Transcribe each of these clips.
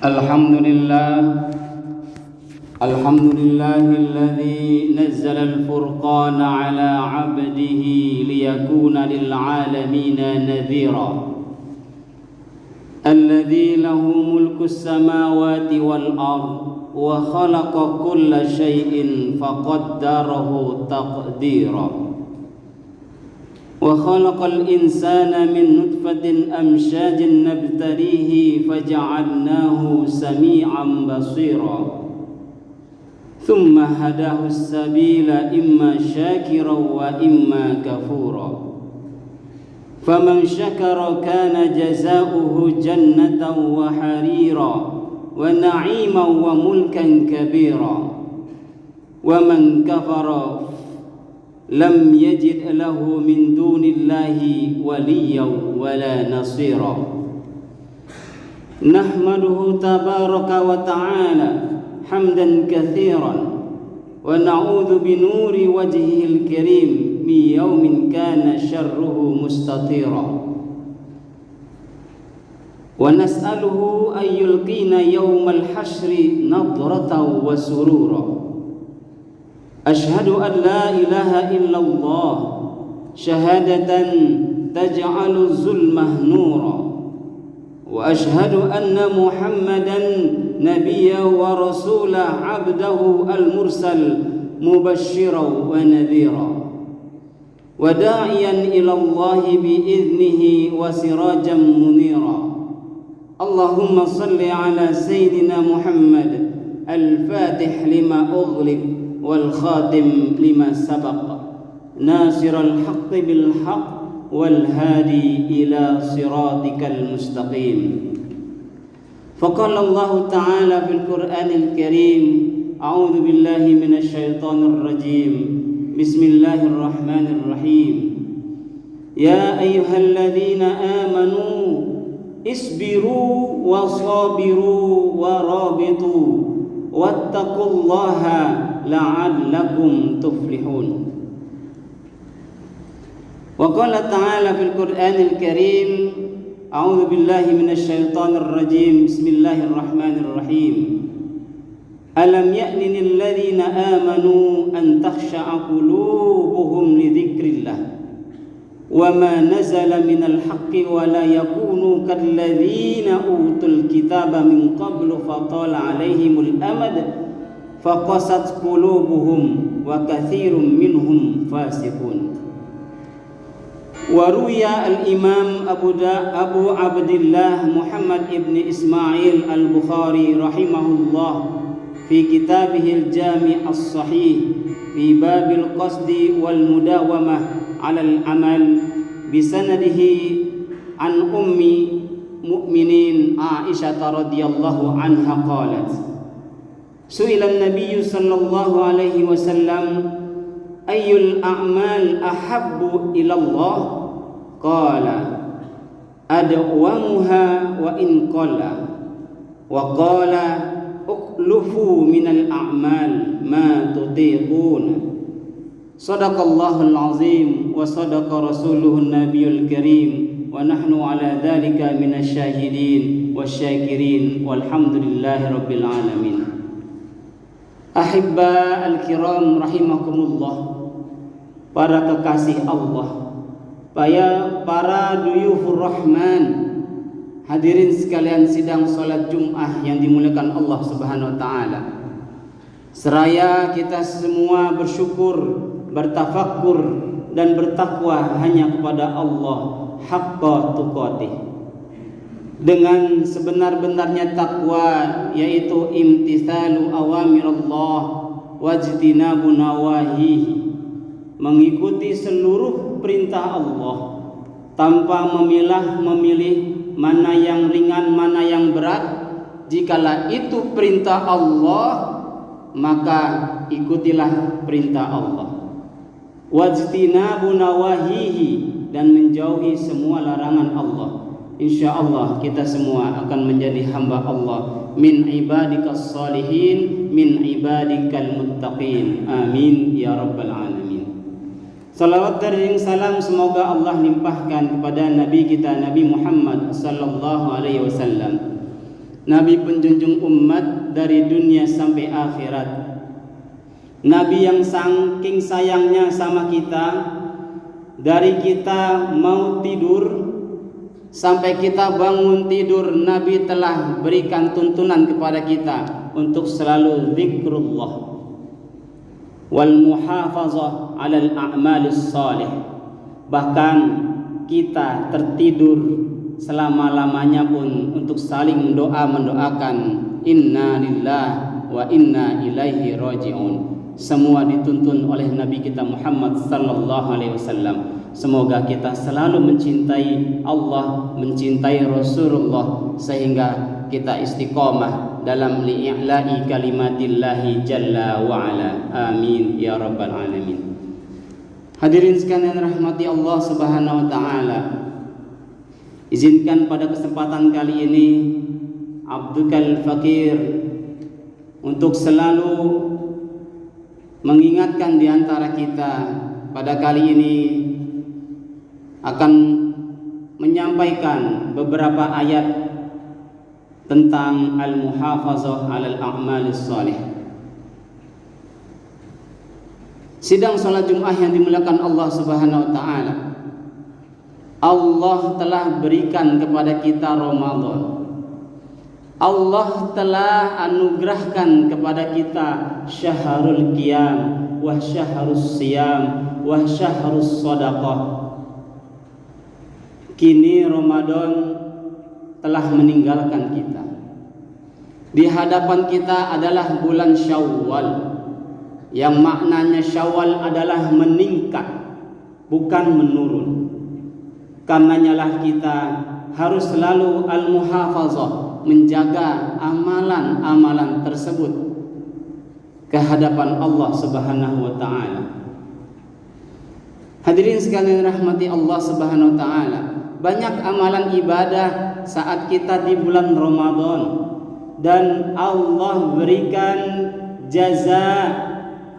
الحمد لله الذي نزل الفرقان على عبده ليكون للعالمين نذيرا، الذي له ملك السماوات والأرض وخلق كل شيء فقدره تقديرا، وخلق الإنسان من نطفة أمشاج نبتليه فجعلناه سميعا بصيرا، ثم هداه السبيل إما شاكرا وإما كفورا، فمن شكر كان جزاؤه جنة وحريرا ونعيما وملكا كبيرا، ومن كفر لم يجد له من دون الله وليا ولا نصيرا. نحمده تبارك وتعالى حمدا كثيرا، ونعوذ بنور وجهه الكريم من يوم كان شره مستطيرا، ونسأله أن يلقينا يوم الحشر نضرة وسرورا. أشهد أن لا إله إلا الله شهادة تجعل الظلمة نورا، وأشهد أن محمدا نبيا ورسولا عبده المرسل مبشرا ونذيرا، وداعيا إلى الله بإذنه وسراجا منيرا. اللهم صل على سيدنا محمد الفاتح لما أغلق والخاتم لما سبق، ناصر الحق بالحق والهادي إلى صراطك المستقيم. فقال الله تعالى في القرآن الكريم: أعوذ بالله من الشيطان الرجيم، بسم الله الرحمن الرحيم. يا أيها الذين آمنوا اصبروا وصابروا ورابطوا واتقوا الله لعلكم تفلحون. وقال تعالى في القرآن الكريم: أعوذ بالله من الشيطان الرجيم، بسم الله الرحمن الرحيم. ألم يأن للذين آمنوا أن تخشع قلوبهم لذكر الله وما نزل من الحق ولا يكونوا كالذين أوتوا الكتاب من قبل فطال عليهم الأمد فقست قلوبهم وكثير منهم فاسقون. وروي الإمام أبو عبد الله محمد بن إسماعيل البخاري رحمه الله في كتابه الجامع الصحيح في باب القصد والمداومة على العمل بسنده عن أم مؤمنين عائشة رضي الله عنها قالت: سئل النبي صلى الله عليه وسلم: أي الأعمال أحب إلى الله؟ قال: أدومها وإن قل. وقال: اخلفوا من الأعمال ما تطيقون. صدق الله العظيم وصدق رسوله النبي الكريم، ونحن على ذلك من الشاهدين والشاكرين والحمد لله رب العالمين. Ahibba al-kiram rahimakumullah, para kekasih Allah, para duyufur rahman, hadirin sekalian sidang salat Jum'ah yang dimuliakan Allah Subhanahu wa taala. Seraya kita semua bersyukur, bertafakkur dan bertakwa hanya kepada Allah haqqa tuqatih, dengan sebenar-benarnya takwa, yaitu imtithalu awamirullah wajtinabu nawahihi, mengikuti seluruh perintah Allah tanpa memilih mana yang ringan mana yang berat. Jikalau itu perintah Allah, maka ikutilah perintah Allah. Wajtinabu nawahihi, dan menjauhi semua larangan Allah. InsyaAllah kita semua akan menjadi hamba Allah, min ibadikas salihin, min ibadikal muttaqin. Amin ya rabbal alamin. Salawat dan salam semoga Allah limpahkan kepada Nabi kita Nabi Muhammad sallallahu alaihi wasallam, Nabi penjunjung umat dari dunia sampai akhirat. Nabi yang saking sayangnya sama kita, dari kita mau tidur sampai kita bangun tidur, Nabi telah berikan tuntunan kepada kita untuk selalu zikrullah wal muhafazah 'alal a'malis salih. Bahkan kita tertidur selama-lamanya pun untuk saling mendoakan inna lillahi wa inna ilaihi raji'un. Semua dituntun oleh Nabi kita Muhammad sallallahu alaihi wasallam. Semoga kita selalu mencintai Allah, mencintai Rasulullah, sehingga kita istiqamah dalam li'i'la'i kalimatillahi jalla wa ala. Amin ya rabbal alamin. Hadirin sekalian rahmati Allah Subhanahu wa taala. Izinkan pada kesempatan kali ini Abdul Fakir untuk selalu mengingatkan di antara kita pada kali ini akan menyampaikan beberapa ayat tentang al-muhafazah 'alal a'malis salih. Sidang salat Jumat yang dimuliakan Allah Subhanahu wa taala, Allah telah berikan kepada kita Ramadan. Allah telah anugerahkan kepada kita syahrul qiyam wa syahrus siyam wa syahrus sadaqah. Kini Ramadan telah meninggalkan kita. Di hadapan kita adalah bulan Syawal, yang maknanya Syawal adalah meningkat, bukan menurun. Karenanya lah kita harus selalu al-muhafazah, menjaga amalan-amalan tersebut ke hadapan Allah Subhanahu wa taala. Hadirin sekalian rahmati Allah Subhanahu wa taala, banyak amalan ibadah saat kita di bulan Ramadan, dan Allah berikan jaza,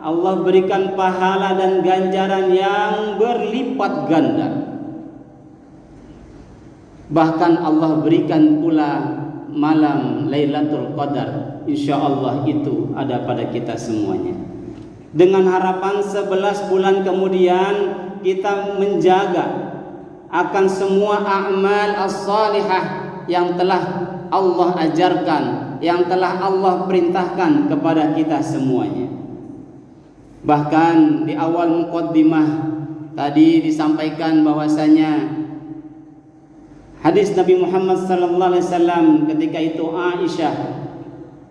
Allah berikan pahala dan ganjaran yang berlipat ganda. Bahkan Allah berikan pula malam Lailatul Qadar. InsyaAllah itu ada pada kita semuanya. Dengan harapan 11 bulan kemudian kita menjaga akan semua a'mal as-salihah yang telah Allah ajarkan, yang telah Allah perintahkan kepada kita semuanya. Bahkan di awal muqaddimah tadi disampaikan bahwasanya hadis Nabi Muhammad sallallahu alaihi wasallam ketika itu Aisyah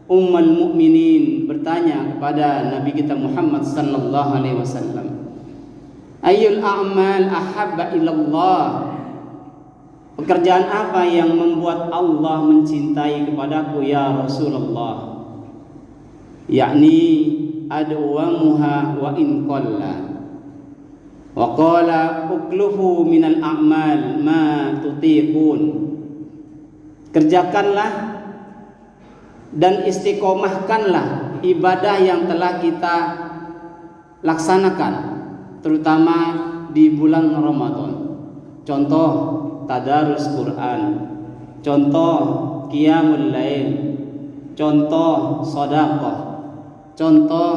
Ummul Mukminin bertanya kepada Nabi kita Muhammad sallallahu alaihi wasallam, ayyul a'mal ahabba ilallah? Pekerjaan apa yang membuat Allah mencintai kepadaku ya Rasulullah? Yakni adwamuha wa in qalla. Wa qala uklufu minal a'mal ma tutiqun. Kerjakanlah dan istiqomahkanlah ibadah yang telah kita laksanakan, terutama di bulan Ramadan. Contoh tadarus Quran, contoh qiyamul lail, contoh sedekah, contoh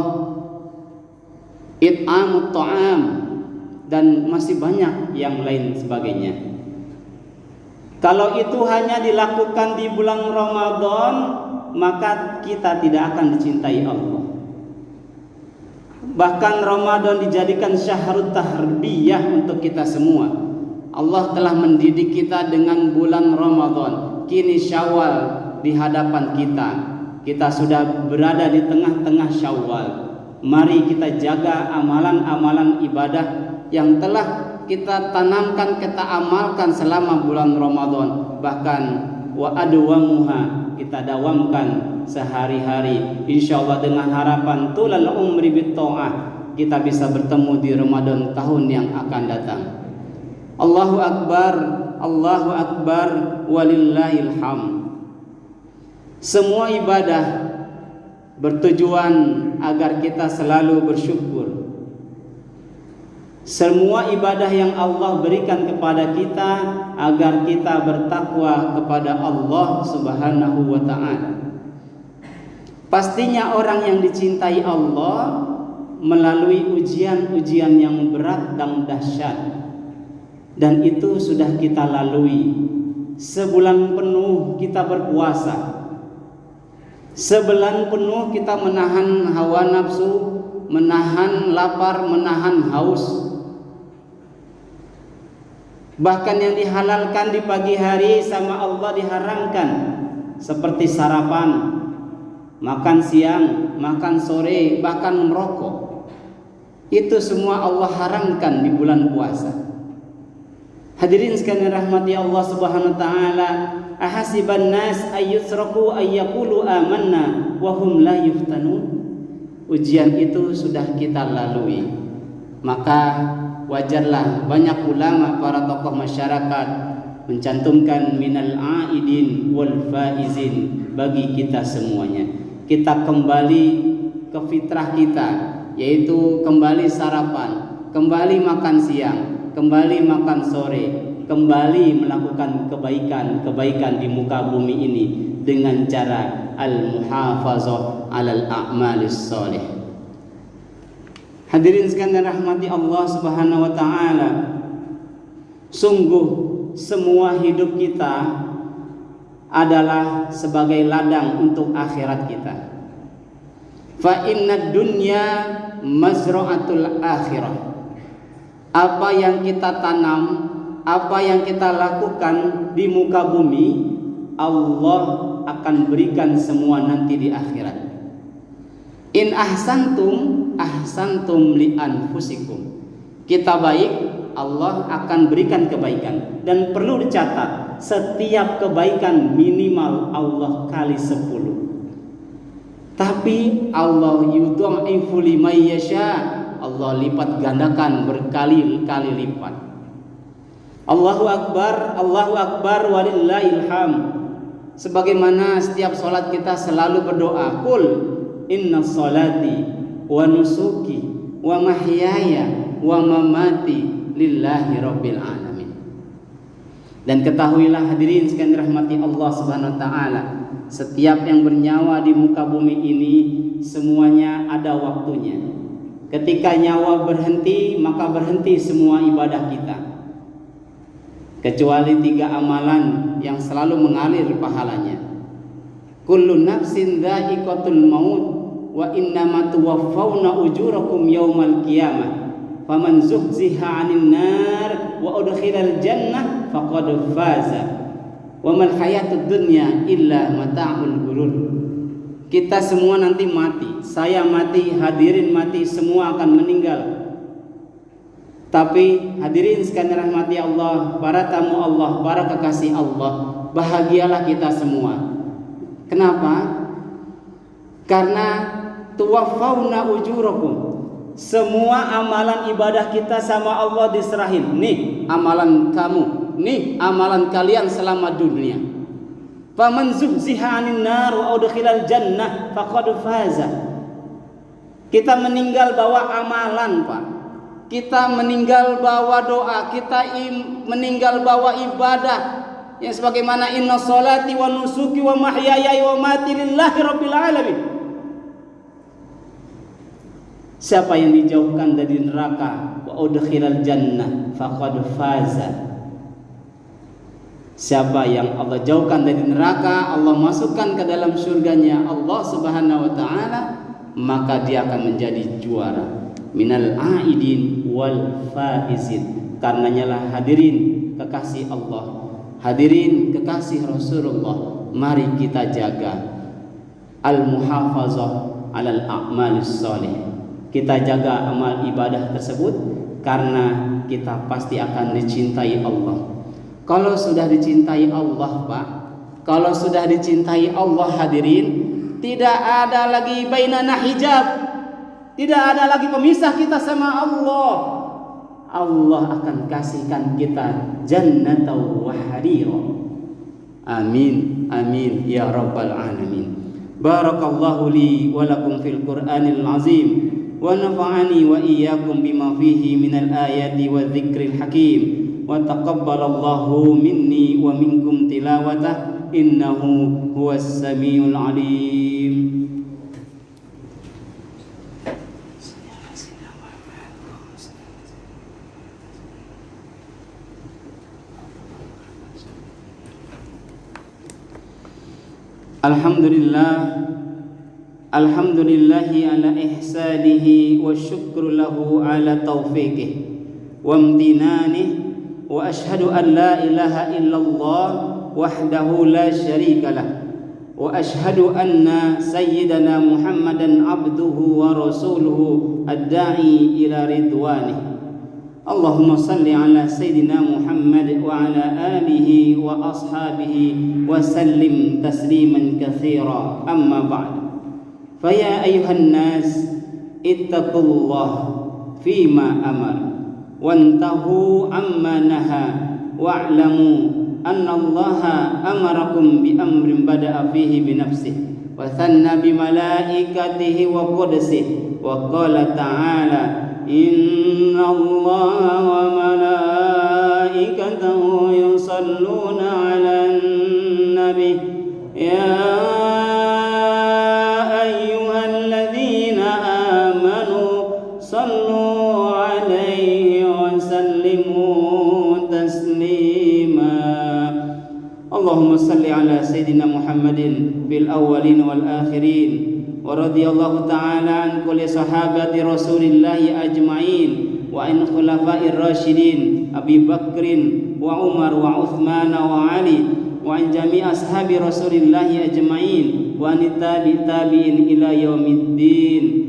it'amut ta'am, dan masih banyak yang lain sebagainya. Kalau itu hanya dilakukan di bulan Ramadan, maka kita tidak akan dicintai Allah. Bahkan Ramadan dijadikan syahrut tarbiyah untuk kita semua. Allah telah mendidik kita dengan bulan Ramadan. Kini Syawal di hadapan kita. Kita sudah berada di tengah-tengah Syawal. Mari kita jaga amalan-amalan ibadah yang telah kita tanamkan, kita amalkan selama bulan Ramadan. Bahkan wa adwamuha, kita dawamkan sehari-hari. Insyaallah dengan harapan tulal umri bit ta'ah, kita bisa bertemu di Ramadan tahun yang akan datang. Allahu Akbar, Allahu Akbar, walillahil hamd. Semua ibadah bertujuan agar kita selalu bersyukur. semua ibadah yang Allah berikan kepada kita agar kita bertakwa kepada Allah Subhanahu wa ta'ala. Pastinya orang yang dicintai Allah melalui ujian-ujian yang berat dan dahsyat, dan itu sudah kita lalui. Sebulan penuh kita berpuasa, sebulan penuh kita menahan hawa nafsu, menahan lapar, menahan haus. Bahkan yang dihalalkan di pagi hari sama Allah diharamkan, seperti sarapan, makan siang, makan sore, bahkan merokok. Itu semua Allah haramkan di bulan puasa. Hadirin sekalian rahmati Allah Subhanahu wa taala, ahasiban nas ayyusraku ayyaqulu amanna wa hum la yuftanun. Ujian itu sudah kita lalui. Maka wajarlah banyak ulama, para tokoh masyarakat mencantumkan minal aidin wal faizin bagi kita semuanya. Kita kembali ke fitrah kita, yaitu kembali sarapan, kembali makan siang, kembali makan sore, kembali melakukan kebaikan di muka bumi ini dengan cara al-muhafazah 'alal a'malis shalih. Hadirin sekalian rahmati Allah Subhanahu wa ta'ala, sungguh semua hidup kita adalah sebagai ladang untuk akhirat kita. Fa innad dunya mazra'atul akhirah. Apa yang kita tanam, apa yang kita lakukan di muka bumi, Allah akan berikan semua nanti di akhirat. In ahsantum li anfusikum. Kita baik, Allah akan berikan kebaikan. Dan perlu dicatat, setiap kebaikan minimal Allah kali 10. Tapi Allah yudha'ifu liman yasha, Allah lipat gandakan berkali-kali lipat. Allahu Akbar walillahil hamd. Sebagaimana setiap salat kita selalu berdoa, qul inna salati wa nusuki wa mahyaya wa mamati lillahi rabbil alamin. Dan ketahuilah hadirin sekalian rahmati Allah Subhanahu wa taala, setiap yang bernyawa di muka bumi ini semuanya ada waktunya. Ketika nyawa berhenti, maka berhenti semua ibadah kita, kecuali 3 amalan yang selalu mengalir pahalanya. Kullu nafsin dha'iqatul maut wa innama tuwaffawna ujurakum yaumal qiyamah faman zuhziha 'anil nar wa udkhilal jannah faqad faza wa mal hayatud dunya illa mata'ul ghurur. Kita semua nanti mati, saya mati, hadirin mati, semua akan meninggal. Tapi hadirin sekalian rahmati Allah, para tamu Allah, para kekasih Allah, bahagialah kita semua. Kenapa? Karena tuwaffawna ujurakum. Semua amalan ibadah kita sama Allah diserahin. Nih amalan kamu, nih amalan kalian selama dunia. Faman zuhziha 'anil nar wa udkhilal jannah faqad faza. Kita meninggal bawa amalan, Pak. Kita meninggal bawa doa, kita meninggal bawa ibadah yang sebagaimana inna sholati wa nusuki wa mahyaya wa mati lillahi rabbil alamin. Siapa yang dijauhkan dari neraka wa udkhilal jannah faqad faza. Siapa yang Allah jauhkan dari neraka, Allah masukkan ke dalam surganya Allah Subhanahu wa taala, maka dia akan menjadi juara. Minal aidin wal faizin. Karenanya lah hadirin kekasih Allah, hadirin kekasih Rasulullah, mari kita jaga al-muhafazah 'alal a'malis shalih. Kita jaga amal ibadah tersebut karena kita pasti akan dicintai Allah. Kalau sudah dicintai Allah, Pak, kalau sudah dicintai Allah hadirin, tidak ada lagi bainana hijab, tidak ada lagi pemisah kita sama Allah. Allah akan kasihkan kita jannata wa harira. Amin, amin ya rabbal alamin. Barakallahu li wa lakum fil Qur'anil azim ونفعني وإياكم بما فيه من الآيات والذكر الحكيم وتقبل الله مني ومنكم تلاوته إنه هو السميع العليم. Alhamdulillahi ala ihsanihi wa syukru lahu ala taufiqih wa amtinanih wa ashhadu an la ilaha illallah wahdahu la syarika lah wa ashhadu anna sayyidana Muhammadan abduhu wa rasuluhu ad-da'i ila ridwanih. Allahumma salli ala Sayyidina Muhammad wa ala alihi wa ashabihi wa sallim tasliman katsira, amma ba'd. Faya ayuhan nas ittaqullah fima amar wantahu amma naha wa'lamu anna allaha amarakum bi amrin bada'a fihi bi nafsihi wa thanna bi malaikatihi wa qudsihi wa qala ta'ala inna allaha wa malaikatahu yusalluna 'alan nabi ya ayyuhalladzina amanu sallu 'alaihi wa sallimu taslima. Allahumma salli ala sayyidina Muhammadin bil awwalin wal akhirin wa radhiyallahu ta'ala an kulli sahabati rasulillahi ajma'in wa an khulafa'ir rasyidin Abi Bakrin wa Umar wa Uthman wa Ali wa an jami' ashabi rasulillahi ajma'in wa an tabi'in ila yaumiddin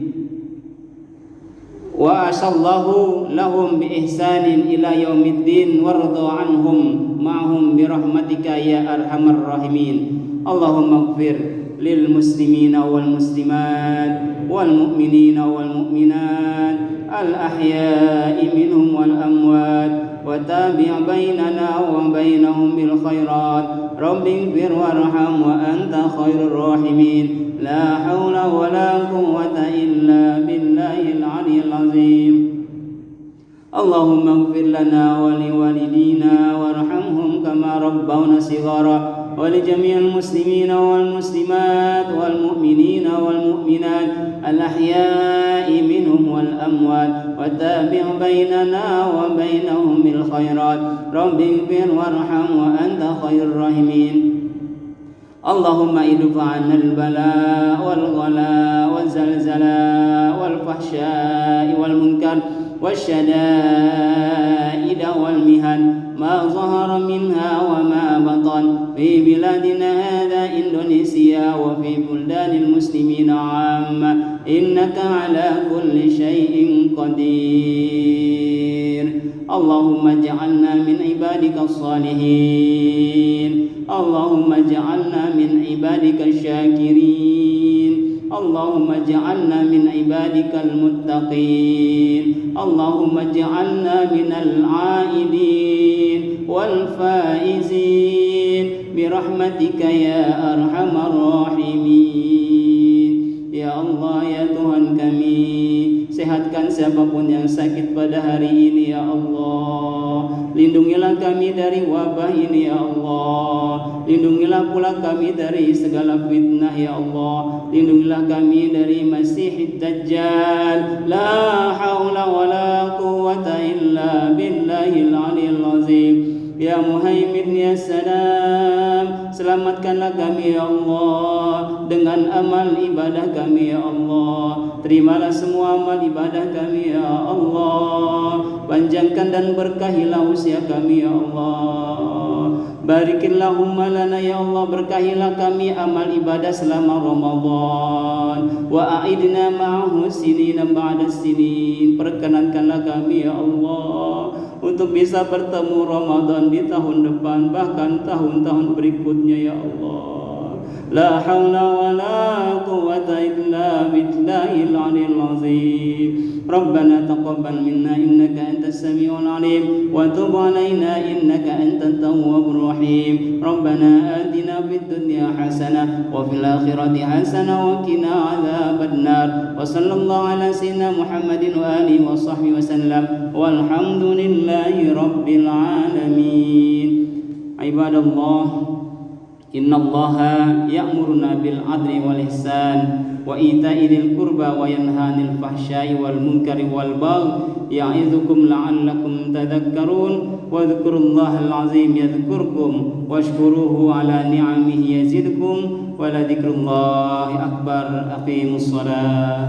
wa asallahu lahum bi ihsanin ila yaumiddin warda anhum ma'hum bi rahmatika ya arhamar rahimin. Allahumma ighfir lil muslimina wal muslimat wal mu'minina wal mu'minat al ahya'i minhum wal amwat wa tabi' bainana wa bainahum bil khairat rabbi ighfir warham wa anta khairur rahimin. La hawla wa la quwwata illa billahil aliyyil azim. Allahumma ighfir lana wa liwalidina warhamhum kama rabbawna shighara ولجميع المسلمين والمسلمات والمؤمنين والمؤمنات الأحياء منهم والأموات وتابع بيننا وبينهم بالخيرات رب اغفر وارحم وأنت خير الراحمين. اللهم ادفع عنا البلاء والغلاء والزلزلاء والفحشاء والمنكر والشدائد والمهن ما ظهر منها وما بطن في بلادنا هذا إندونيسيا وفي بلدان المسلمين عامة إنك على كل شيء قدير. اللهم اجعلنا من عبادك الصالحين. اللهم اجعلنا من عبادك الشاكرين. اللهم اجعلنا من عبادك المتقين. اللهم اجعلنا من العائدين والفائزين برحمتك يا أرحم الراحمين. Ya Allah, ya Tuhan kami, sehatkan siapapun yang sakit pada hari ini ya Allah. Lindungilah kami dari wabah ini ya Allah. Lindungilah pula kami dari segala fitnah ya Allah. Lindungilah kami dari Masih Dajjal. La haula wa la quwwata illa billahil aliyyil azim. Ya Muhaimin ya Salam, selamatkanlah kami ya Allah dengan amal ibadah kami ya Allah. Terimalah semua amal ibadah kami ya Allah. Panjangkan dan berkahilah usia kami ya Allah. Barikillahumma lana ya Allah, berkahilah kami amal ibadah selama Ramadan. Wa a'idna ma'ahu sinina ba'da sinin. Perkenankanlah kami ya Allah untuk bisa bertemu Ramadan di tahun depan, bahkan tahun-tahun berikutnya ya Allah. La haula wa la quwwata illa billahil aliyyil azim. ربنا تقبل منا إنك أنت السميع العليم وتب علينا إنك أنت التواب الرحيم ربنا آتنا في الدنيا حسنة وفي الآخرة حسنة وقنا عذاب النار وصلى الله على سيدنا محمد وآله وصحبه وسلم والحمد لله رب العالمين. عباد الله، إن الله يأمرنا بالعدل والإحسان وإيتاء ذي القربى وينهى عن الفحشاء والمنكر والبغي يعظكم لعلكم تذكرون واذكروا الله العظيم يذكركم واشكروه على نعمه يزدكم ولذكر الله أكبر. أقيموا الصلاة.